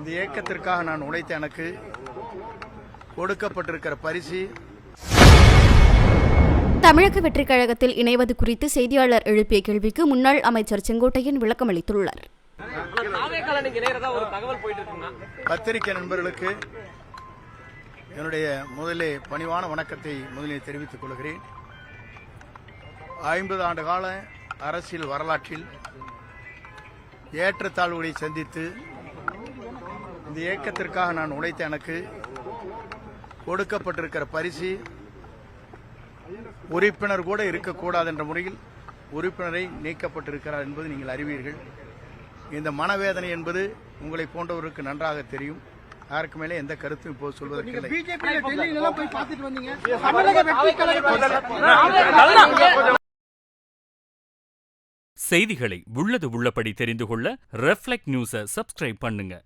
இந்த இயக்கத்திற்காக நான் உழைத்த எனக்கு கொடுக்கப்பட்டிருக்கிற பரிசு. தமிழக வெற்றிக் கழகத்தில் இணைவது குறித்து செய்தியாளர் எழுப்பிய கேள்விக்கு முன்னாள் அமைச்சர் செங்கோட்டையன் விளக்கம் அளித்துள்ளார். பத்திரிகை நண்பர்களுக்கு என்னுடைய முதலே பணிவான வணக்கத்தை முதலில் தெரிவித்துக் கொள்கிறேன். 50 ஆண்டு கால அரசியல் வரலாற்றில் ஏற்றத்தாழ்வுகளை சந்தித்து இந்த இயக்கத்திற்காக நான் உழைத்த எனக்கு கொடுக்கப்பட்டிருக்கிற பரிசு உறுப்பினர் கூட இருக்கக்கூடாது என்ற முறையில் உறுப்பினரை நீக்கப்பட்டிருக்கிறார் என்பது நீங்கள் அறிவீர்கள். இந்த மனவேதனை என்பது உங்களை போன்றவருக்கு நன்றாக தெரியும். யாருக்கு மேலே எந்த கருத்தும் இப்போது சொல்வதற்கு செய்திகளை உள்ளது உள்ளபடி தெரிந்து கொள்ள ரெஃப்ளெக்ட் நியூஸை சப்ஸ்கிரைப் பண்ணுங்க.